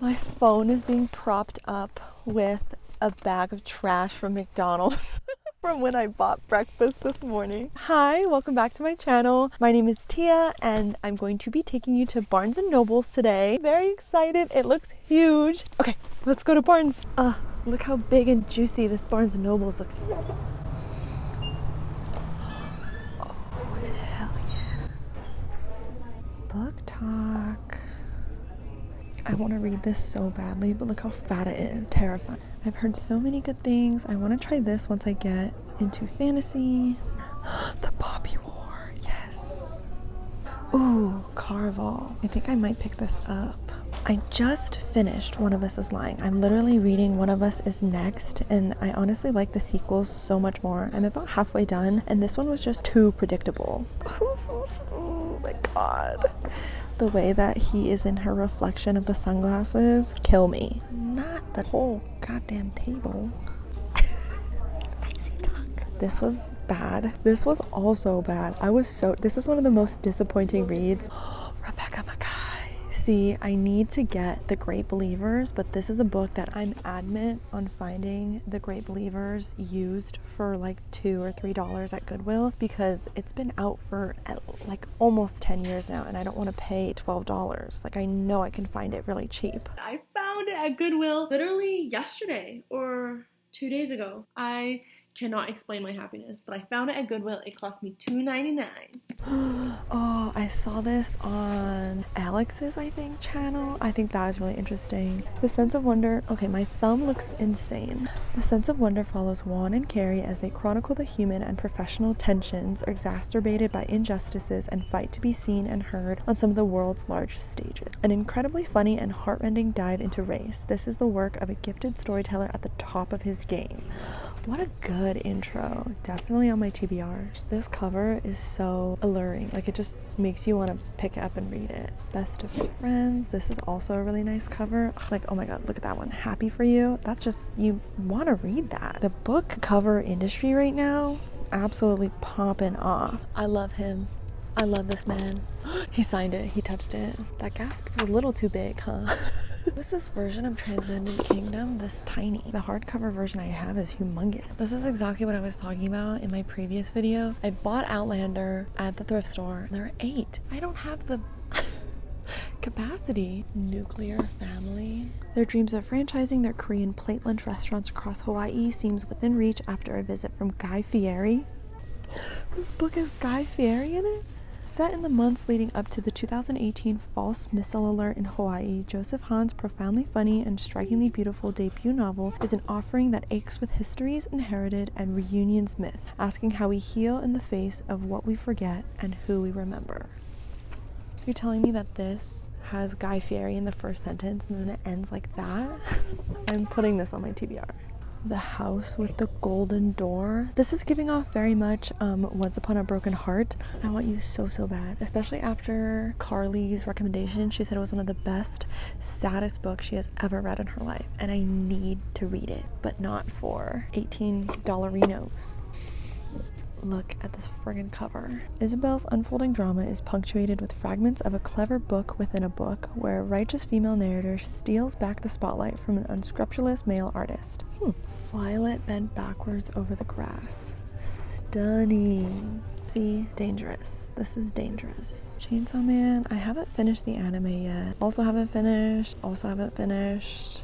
My phone is being propped up with a bag of trash from McDonald's from when I bought breakfast this morning. Hi, welcome back to my channel. My name is Tia and I'm going to be taking you to Barnes & Noble's today. Very excited. It looks huge. Okay, let's go to Barnes. Look how big and juicy this Barnes & Noble's looks. Oh, hell yeah. Book talk. I want to read this so badly, but look how fat it is. Terrifying. I've heard so many good things. I want to try this once I get into fantasy. The Poppy War. Yes. Ooh, Carvel. I think I might pick this up. I just finished One of Us is Lying. I'm literally reading One of Us is Next, and I honestly like the sequels so much more. I'm about halfway done, and this one was just too predictable. Oh my god. The way that he is in her reflection of the sunglasses, kill me. Not the whole goddamn table. Spicy talk. This was bad. This was also bad. This is one of the most disappointing reads. Rebecca Mackay. See, I need to get The Great Believers, but this is a book that I'm adamant on finding The Great Believers used for like $2 or $3 at Goodwill, because it's been out for like almost 10 years now and I don't want to pay $12. Like, I know I can find it really cheap. I found it at Goodwill literally yesterday or 2 days ago. I cannot explain my happiness, but I found it at Goodwill. It cost me $2.99. Oh, I saw this on Alex's, I think, channel. I think that was really interesting. The sense of wonder. Okay, my thumb looks insane. The sense of wonder follows Juan and Carrie as they chronicle the human and professional tensions exacerbated by injustices and fight to be seen and heard on some of the world's largest stages. An incredibly funny and heartrending dive into race. This is the work of a gifted storyteller at the top of his game. What a good intro. Definitely on my TBR. This cover is so alluring. Like, it just makes you want to pick it up and read it. Best of Friends. This is also a really nice cover. Like, oh my god, look at that one. Happy for You. That's just, you want to read that. The book cover industry right now, absolutely popping off. I love him. I love this man. He signed it. He touched it. That gasp was a little too big, huh? What's this version of Transcendent Kingdom? This tiny. The hardcover version I have is humongous. This is exactly what I was talking about in my previous video. I bought Outlander at the thrift store. There are 8. I don't have the capacity. Nuclear Family. Their dreams of franchising their Korean plate lunch restaurants across Hawaii seems within reach after a visit from Guy Fieri. This book has Guy Fieri in it? Set in the months leading up to the 2018 false missile alert in Hawaii, Joseph Hahn's profoundly funny and strikingly beautiful debut novel is an offering that aches with history's inherited and reunions myths, asking how we heal in the face of what we forget and who we remember. You're telling me that this has Guy Fieri in the first sentence and then it ends like that? I'm putting this on my TBR. The House with the Golden Door. This is giving off very much Once Upon a Broken Heart. I want you so bad, especially after Carly's recommendation. She said it was one of the best, saddest books she has ever read in her life, and I need to read it, but not for $18. Look at this friggin' cover. Isabel's unfolding drama is punctuated with fragments of a clever book within a book, where a righteous female narrator steals back the spotlight from an unscrupulous male artist. Violet bent backwards over the grass. Stunning. See? Dangerous. This is dangerous. Chainsaw Man. I haven't finished the anime yet. Also haven't finished.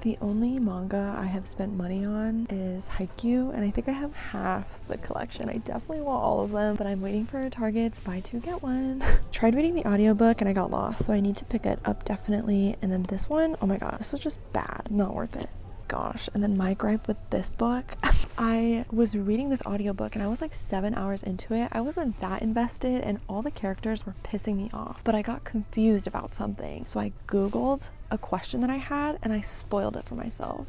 The only manga I have spent money on is Haikyuu, and I think I have half the collection. I definitely want all of them, but I'm waiting for Target's buy two get one. Tried reading the audiobook and I got lost, so I need to pick it up definitely. And then this one, oh my god, this was just bad. Not worth it. Gosh. And then my gripe with this book, I was reading this audiobook and I was like 7 hours into it. I wasn't that invested and all the characters were pissing me off, but I got confused about something. So I Googled a question that I had and I spoiled it for myself.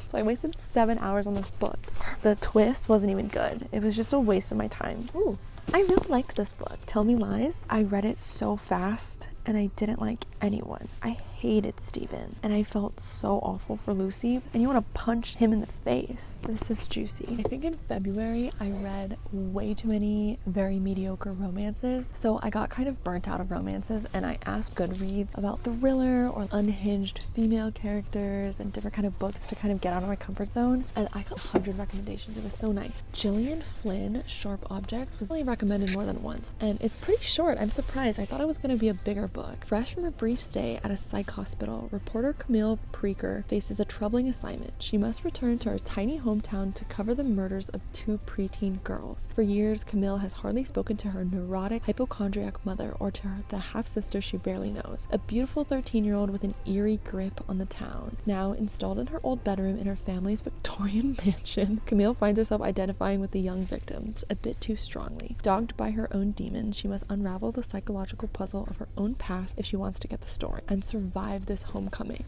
So I wasted 7 hours on this book. The twist wasn't even good. It was just a waste of my time. Ooh, I really liked this book. Tell Me Lies. I read it so fast and I didn't like anyone. I hated Steven and I felt so awful for Lucy, and you want to punch him in the face. This is juicy. I think in February I read way too many very mediocre romances. So I got kind of burnt out of romances, and I asked Goodreads about thriller or unhinged female characters and different kind of books to kind of get out of my comfort zone, and I got 100 recommendations. It was so nice. Gillian Flynn, Sharp Objects, was only recommended more than once, and it's pretty short. I'm surprised. I thought it was going to be a bigger book. Fresh from a brief stay at a psych hospital, reporter Camille Preaker faces a troubling assignment. She must return to her tiny hometown to cover the murders of 2 preteen girls. For years, Camille has hardly spoken to her neurotic, hypochondriac mother or to the half-sister she barely knows, a beautiful 13-year-old with an eerie grip on the town. Now installed in her old bedroom in her family's Victorian mansion, Camille finds herself identifying with the young victims a bit too strongly. Dogged by her own demons, she must unravel the psychological puzzle of her own past if she wants to get the story and survive this homecoming.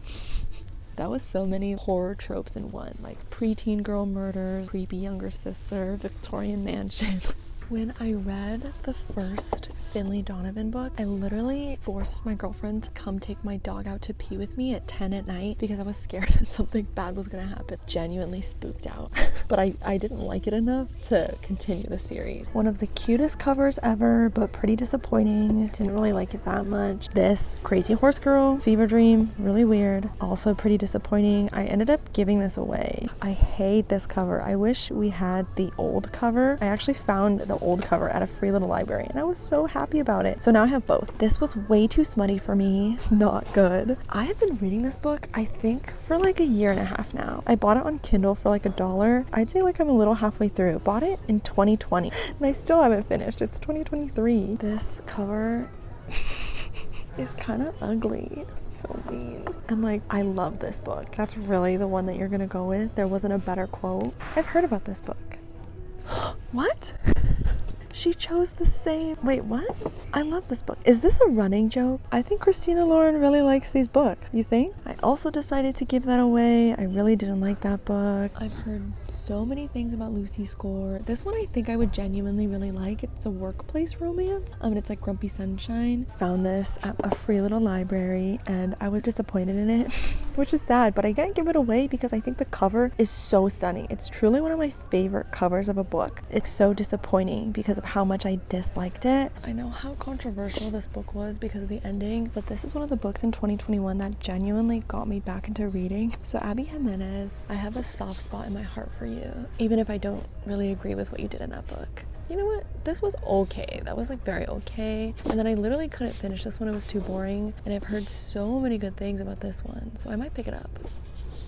That was so many horror tropes in one, like preteen girl murders, creepy younger sister, Victorian mansion. When I read the first Finley Donovan book, I literally forced my girlfriend to come take my dog out to pee with me at 10 at night because I was scared that something bad was gonna happen. Genuinely spooked out. But I didn't like it enough to continue the series. One of the cutest covers ever, but pretty disappointing. Didn't really like it that much. This Crazy Horse Girl, Fever Dream, really weird. Also pretty disappointing. I ended up giving this away. I hate this cover. I wish we had the old cover. I actually found the old cover at a free little library and I was so happy about it. So now I have both. This was way too smutty for me. It's not good. I have been reading this book, I think, for like a year and a half now. I bought it on Kindle for like $1. I'd say like I'm a little halfway through. Bought it in 2020 and I still haven't finished. It's 2023. This cover is kind of ugly. It's so mean. And like, I love this book. That's really the one that you're gonna go with. There wasn't a better quote. I've heard about this book. What? She chose the same. Wait, what? I love this book. Is this a running joke? I think Christina Lauren really likes these books. You think? I also decided to give that away. I really didn't like that book. I've heard so many things about Lucy Score. This one I think I would genuinely really like. It's a workplace romance. And it's like Grumpy Sunshine. Found this at a free little library and I was disappointed in it, which is sad, but I can't give it away because I think the cover is so stunning. It's truly one of my favorite covers of a book. It's so disappointing because of how much I disliked it. I know how controversial this book was because of the ending, but this is one of the books in 2021 that genuinely got me back into reading. So Abby Jimenez, I have a soft spot in my heart for you, even if I don't really agree with what you did in that book. You know what? This was okay. That was like very okay. And then I literally couldn't finish this one. It was too boring. And I've heard so many good things about this one, so I might pick it up.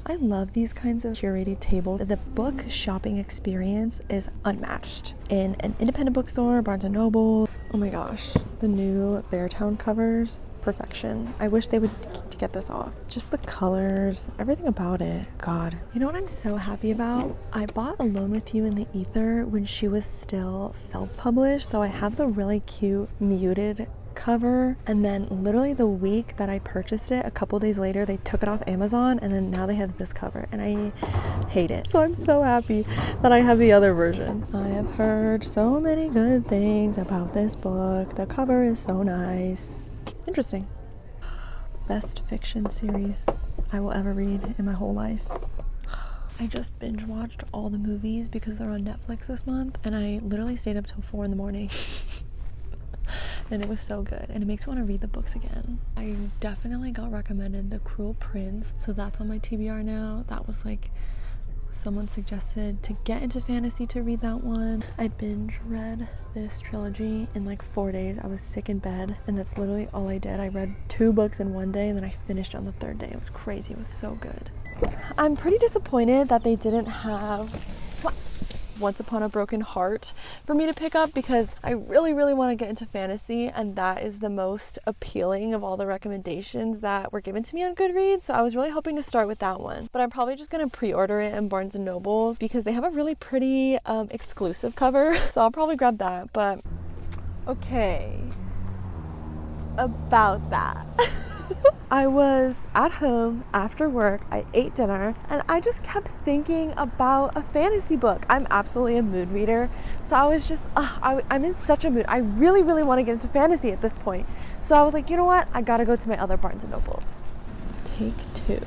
I love these kinds of curated tables. The book shopping experience is unmatched. In an independent bookstore, Barnes & Noble. Oh my gosh, the new Beartown covers, perfection. I wish they would get this off. Just the colors, everything about it. God. You know what I'm so happy about? I bought Alone with You in the Ether when she was still self-published, so I have the really cute muted cover, and then literally the week that I purchased it, a couple days later they took it off Amazon, and then now they have this cover and I hate it. So I'm so happy that I have the other version. I have heard so many good things about this book. The cover is so nice. Interesting. Best fiction series I will ever read in my whole life. I just binge watched all the movies because they're on Netflix this month, and I literally stayed up till 4 in the morning. And it was so good, and it makes me want to read the books again. I definitely got recommended The Cruel Prince, so that's on my TBR now. That was like, someone suggested to get into fantasy to read that one. I binge read this trilogy in like 4 days. I was sick in bed, and that's literally all I did. I read 2 books in 1 day, and then I finished on the 3rd day. It was crazy. It was so good. I'm pretty disappointed that they didn't have Once Upon a Broken Heart for me to pick up, because I really want to get into fantasy, and that is the most appealing of all the recommendations that were given to me on Goodreads. So I was really hoping to start with that one, but I'm probably just gonna pre-order it in Barnes & Nobles because they have a really pretty exclusive cover, so I'll probably grab that. But okay, about that. I was at home after work, I ate dinner, and I just kept thinking about a fantasy book. I'm absolutely a mood reader, so I was just, I'm in such a mood. I really want to get into fantasy at this point. So I was like, you know what? I gotta go to my other Barnes & Nobles. Take 2.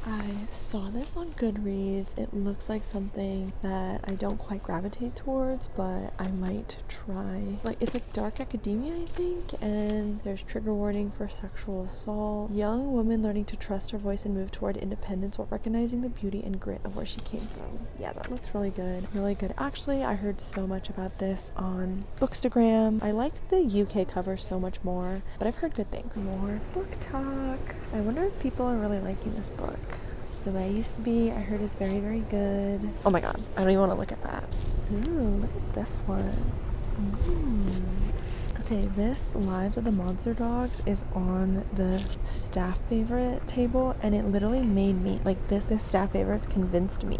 I saw this on Goodreads. It looks like something that I don't quite gravitate towards, but I might try. Like, it's like dark academia, I think, and there's trigger warning for sexual assault. Young woman learning to trust her voice and move toward independence while recognizing the beauty and grit of where she came from. Yeah, that looks really good. Really good. Actually, I heard so much about this on Bookstagram. I liked the UK cover so much more, but I've heard good things. More book talk. I wonder if people are really liking this book. The Way I Used to Be, I heard is very, very good. Oh my god, I don't even want to look at that. Ooh, look at this one. Okay, this Lives of the Monster Dogs is on the staff favorite table, and it literally made me, like, this staff favorites convinced me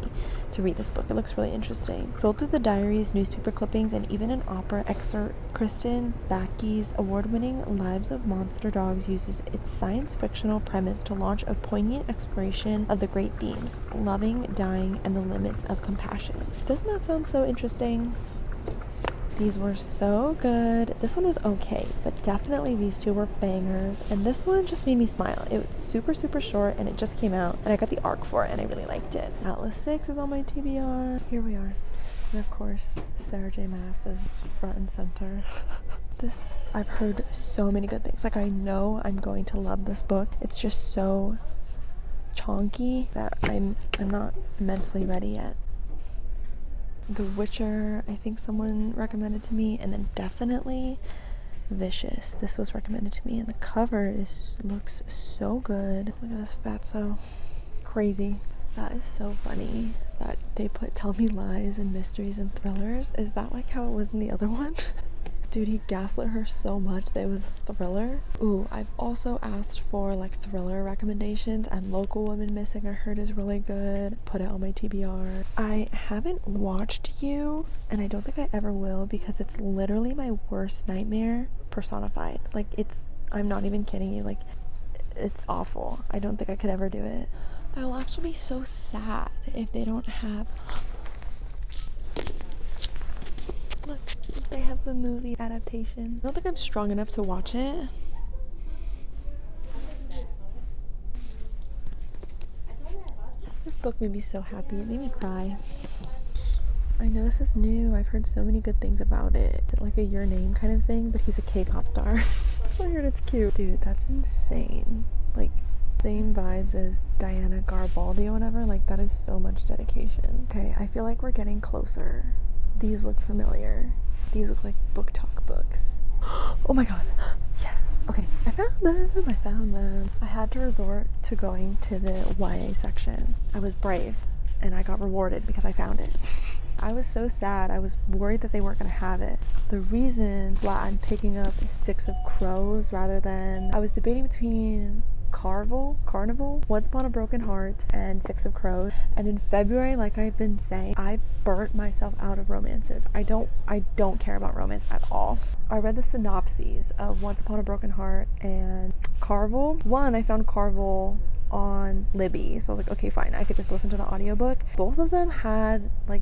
to read this book. It looks really interesting. Filled through the diaries, newspaper clippings, and even an opera excerpt, Kristen Backe's award-winning Lives of Monster Dogs uses its science-fictional premise to launch a poignant exploration of the great themes, loving, dying, and the limits of compassion. Doesn't that sound so interesting? These were so good. This one was okay, but definitely these two were bangers. And this one just made me smile. It was super, super short, and it just came out. And I got the ARC for it, and I really liked it. Atlas 6 is on my TBR. Here we are. And of course, Sarah J. Maas is front and center. This, I've heard so many good things. Like, I know I'm going to love this book. It's just so chonky that I'm not mentally ready yet. The Witcher, I think someone recommended to me, and then definitely Vicious. This was recommended to me, and the cover looks so good. Look at this fatso. Crazy. That is so funny that they put Tell Me Lies and mysteries and thrillers. Is that like how it was in the other one? Dude, he gaslit her so much that it was a thriller. Ooh, I've also asked for like thriller recommendations, and Local Women Missing I heard is really good. Put it on my TBR. I haven't watched You, and I don't think I ever will, because it's literally my worst nightmare personified. Like, I'm not even kidding you, like, it's awful. I don't think I could ever do it. I will actually be so sad if they don't have... Look, they have the movie adaptation. I don't think I'm strong enough to watch it. This book made me so happy. It made me cry. I know this is new. I've heard so many good things about it. Is it like a Your Name kind of thing? But he's a K-pop star. I heard it's cute. Dude, that's insane. Like, same vibes as Diana Garibaldi or whatever. Like, that is so much dedication. Okay, I feel like we're getting closer. These look familiar. These look like book talk books. Oh my god. Yes. Okay, I found them. I had to resort to going to the YA section. I was brave, and I got rewarded because I found it. I was so sad. I was worried that they weren't going to have it. The reason why I'm picking up Six of Crows rather than... I was debating between Carnival, Once Upon a Broken Heart, and Six of Crows. And in February, like I've been saying, I burnt myself out of romances. I don't care about romance at all. I read the synopses of Once Upon a Broken Heart and Carnival. I found Carnival on Libby, so I was like, okay, fine, I could just listen to the audiobook. Both of them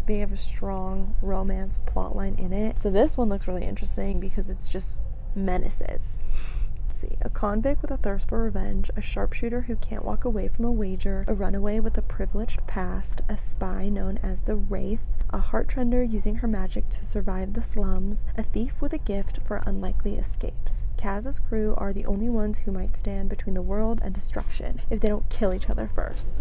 they have a strong romance plot line in it. So this one looks really interesting because it's just menaces. A convict with a thirst for revenge, a sharpshooter who can't walk away from a wager, a runaway with a privileged past, a spy known as the Wraith, a heart-trender using her magic to survive the slums, a thief with a gift for unlikely escapes. Kaz's crew are the only ones who might stand between the world and destruction if they don't kill each other first.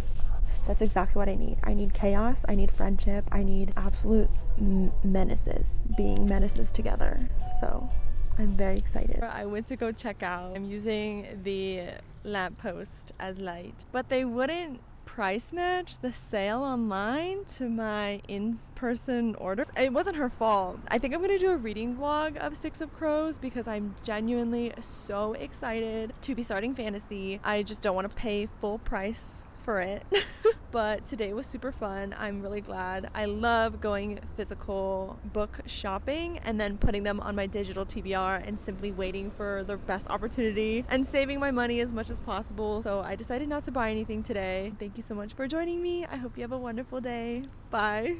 That's exactly what I need. I need chaos, I need friendship, I need absolute menaces, being menaces together. So... I'm very excited. I went to go check out. I'm using the lamppost as light, but they wouldn't price match the sale online to my in-person order. It wasn't her fault. I think I'm gonna do a reading vlog of Six of Crows because I'm genuinely so excited to be starting fantasy. I just don't want to pay full price for it. But today was super fun. I'm really glad. I love going physical book shopping and then putting them on my digital TBR and simply waiting for the best opportunity and saving my money as much as possible. So I decided not to buy anything today. Thank you so much for joining me. I hope you have a wonderful day. Bye.